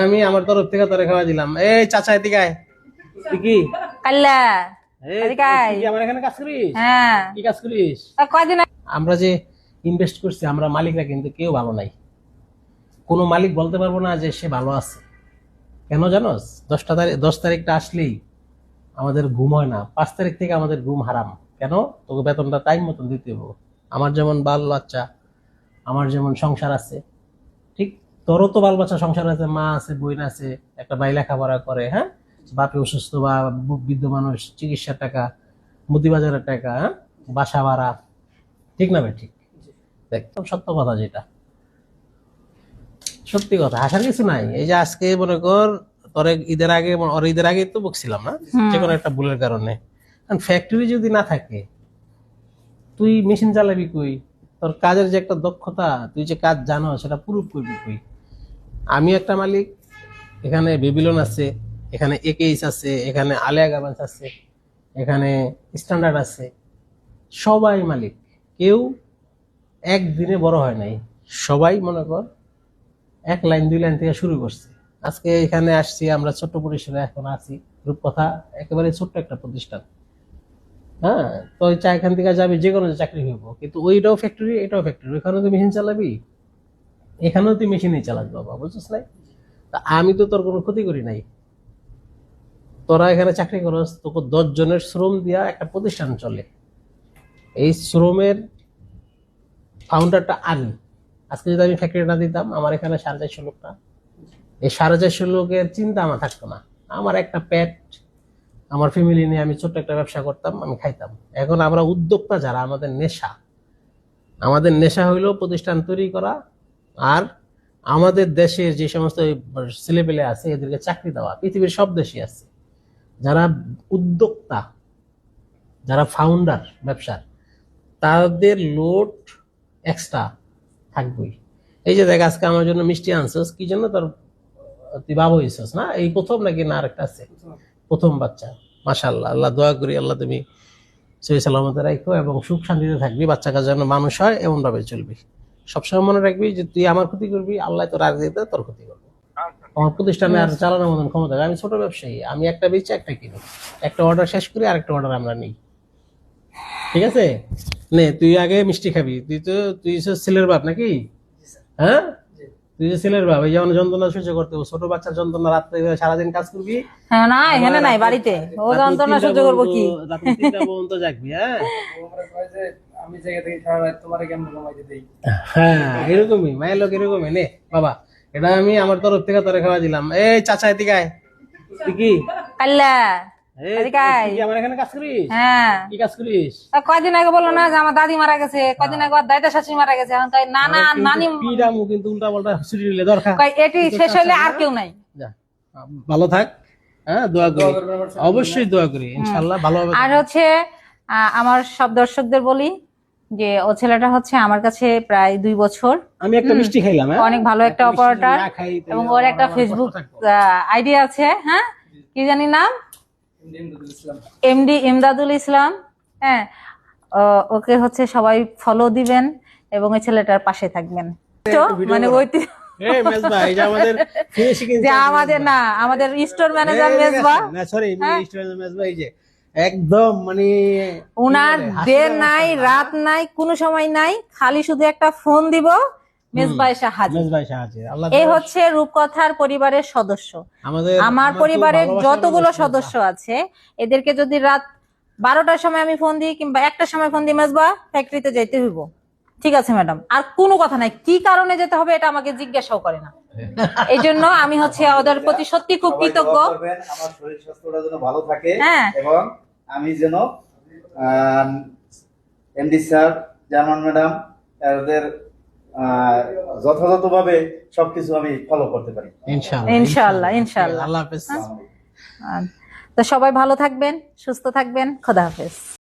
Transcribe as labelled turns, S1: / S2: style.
S1: আমি আমার তরফ থেকে তোরে খাওয়া দিলাম। এই চাচা এদিকে আয়। তুই কি
S2: কাল্লা
S1: এদিকে আয়। তুই কি আমার এখানে কাজ করিস?
S2: হ্যাঁ।
S1: কি কাজ করিস?
S2: কয়দিন
S1: আমরা যে ইনভেস্ট করছি, আমরা মালিকরা কিন্তু কেউ ভালো নাই। কোনো মালিক বলতে পারবো না যে সে ভালো আছে। কেন জানোস? 10 তারিখটা আসলেই আমাদের ঘুম হয় না। 5 তারিখ থেকে আমাদের ঘুম হারাম। কেন? তোকে বেতনটা টাইম মতন দিতে হবে। আমার যেমন বাল বাচ্চা, আমার যেমন সংসার আছে, ঠিক তোরও তো বাল বাচ্চা সংসার আছে, মা আছে, বোন আছে, একটা ভাই লেখাপড়া করে, হ্যাঁ, বাপে অসুস্থ বা বৃদ্ধ মানুষ, চিকিৎসার টাকা, মুদিবাজারের টাকা, হ্যাঁ, বাসা ভাড়া, ঠিক না ভাই? ঠিক, একদম সত্য কথা, যেটা সত্যি কথা, হাসার কিছু নাই। এই যে আজকে মনে কর তোরে ঈদের আগে তো বকছিলাম না, যে কোনো একটা ভুলের কারণে। ফ্যাক্টরি যদি না থাকে, তুই মেশিন চালাবি কই? তোর কাজের যে একটা দক্ষতা, তুই যে কাজ জানো, সেটা প্রুফ করবি কই? আমি একটা মালিক, এখানে বেবিলন আছে, এখানে একেইস আছে, এখানে আলিয়া গার্মেন্টস আছে, এখানে স্ট্যান্ডার্ড আছে, সবাই মালিক। কেউ একদিনে বড় হয় নাই, সবাই মনে কর 1 লাইন 2 লাইন থেকে শুরু করছে। আজকে এখানে আসছি আমরা, ছোট্ট পরিসরে এখন আছি। রূপকথা একেবারে ছোট্ট একটা প্রতিষ্ঠান, হ্যাঁ। তো এখান থেকে যাবি, যে কোনো চাকরি হইব, কিন্তু ওইটাও ফ্যাক্টরি, এটাও ফ্যাক্টরি। ওইখানেও তুই মেশিন চালাবি, এখানেও তুই মেশিনই চালাবি, বাবা, বুঝছিস নাই? তা আমি তো তোর কোনো ক্ষতি করি নাই। তোরা এখানে চাকরি করস, তোকে 10 জনের শ্রম দিয়া একটা প্রতিষ্ঠান চলে। এই শ্রমের ফাউন্ডারটা আমি। আজকে যদি আমি ফ্যাক্টরি না দিতাম, আমার এখানে 450 লোক না, এই 450 লোকের চিন্তা আমার থাকতো না। আমার একটা পেট, আমার ফ্যামিলি নিয়ে আমি ছোট্ট একটা ব্যবসা করতাম, আমি খাইতাম। এখন আমরা উদ্যোক্তা যারা, আমাদের নেশা হইলো প্রতিষ্ঠান তৈরি করা, আর আমাদের দেশের যে সমস্ত ছেলেপেলে আছে এদেরকে চাকরি দেওয়া। পৃথিবীর সব দেশই আছে যারা উদ্যোক্তা, যারা ফাউন্ডার ব্যবসার, তাদের লোড এক্সট্রা থাকবেই। এই যে দেখ, আজকে আমার জন্য মিষ্টি আনছস, কি জন্য? তোর তুই বাবা হয়েছস না? এই প্রথম নাকি না আরেকটা আছে? প্রথম বাচ্চা। মাশাআল্লাহ, আল্লাহ দোয়া করি, আল্লাহ তুমি সহি সালামতে রাখো এবং সুখ শান্তিতে থাকবি, বাচ্চাকার যেন মানুষ হয় এমন ভাবে চলবি। সবসময় মনে রাখবি যে তুই আমার ক্ষতি করবি, আল্লাহ তোর আর দিতে তোর ক্ষতি করবে। আমার প্রতিষ্ঠানে আর চালানোর মতন ক্ষমতা, আমি ছোট ব্যবসায়ী, আমি একটা বেচে একটা কিনি, একটা অর্ডার শেষ করি, আরেকটা অর্ডার আমরা নিই। ঠিক আছে, নে তুই আগে মিষ্টি খাবি। তুই ছেলের বাপ নাকি? হ্যাঁ, তুই যে ছেলের বাপ, এই যেমন যন্ত্রণা সহ্য করতে হবে, ছোট বাচ্চার যন্ত্রণা, রাত্রে সারাদিন কাজ করবি।
S2: হ্যাঁ, না এখানে নাই, বাড়িতে ও যন্ত্রণা সহ্য করবো কি?
S1: রাত্রে 3টা পর্যন্ত জাগবি, হ্যাঁ।
S3: আমি জায়গা থেকে সারা রাত তোমারে কেমন ঘুমাইতে দেই?
S1: হ্যাঁ, এরকমই মায়ের লোক, এরকমই। নে বাবা, এটা আমি আমার তরফ থেকে তোরে খাওয়া দিলাম। এই চাচা এদিকে আয়। তুই কি
S2: কাল্লা
S1: আমার এখানে কাজ করিস?
S2: হ্যাঁ।
S1: কি কাজ করিস?
S2: কয়দিন আগে বললো না যে আমার দাদি মারা গেছে, কয়দিন আগে দাদা শাশুড়ি মারা গেছে, এখন তাই নানা নানি
S1: পিরামু কিন্তু উল্টা পাল্টা ছুটি দিলে দরকার।
S2: এটি শেষ হইলে আর কেউ নাই।
S1: ভালো থাক, হ্যাঁ, দোয়া করি, অবশ্যই দোয়া করি, ইনশাআল্লাহ ভালো হবে।
S2: আর হচ্ছে আমার সব দর্শকদের বলি যে ও ছেলেটা হচ্ছে আমার কাছে প্রায় 2 বছর।
S1: আমি একটা মিষ্টি খাইলাম,
S2: অনেক ভালো একটা অপারেটর, এবং ওর একটা ফেসবুক আইডি আছে, হ্যাঁ, কি জানি নাম, এমডি ইমদাদুল ইসলাম। হ্যাঁ, ওকে হচ্ছে সবাই ফলো দিবেন এবং এই ছেলেটার পাশে থাকবেন। মানে ওইটি আমাদের স্টোর ম্যানেজার মেজবা,
S1: একদম মানে
S2: উনার ডে নাই রাত নাই কোনো সময় নাই, খালি শুধু একটা ফোন দিব, মেজবা এসে হাজির। এই হচ্ছে রূপকথার পরিবারের সদস্য। আমার পরিবারের যতগুলো সদস্য আছে, এদেরকে যদি রাত 12টার সময় আমি ফোন দিই কিংবা 1টার সময় ফোন দিই, মেজবা ফ্যাক্টরিতে যাইতে হইব, ঠিক আছে ম্যাডাম, আর কোনো কথা নাই, কি কারণে যেতে হবে এটা আমাকে জিজ্ঞাসাও করে না। এই জন্য আমি হচ্ছে ওদের প্রতি সত্যি খুব কৃতজ্ঞ।
S3: আমার শরীর স্বাস্থ্যটা যেন ভালো থাকে,
S2: হ্যাঁ,
S3: এবং আমি যেন এমডি স্যার, জার্মান ম্যাডাম, এদের যথাযথভাবে সবকিছু আমি ফলো করতে পারি,
S2: ইনশাআল্লাহ ইনশাআল্লাহ।
S1: আল্লাহ হাফেজ।
S2: তো সবাই ভালো থাকবেন, সুস্থ থাকবেন, খোদা হাফেজ।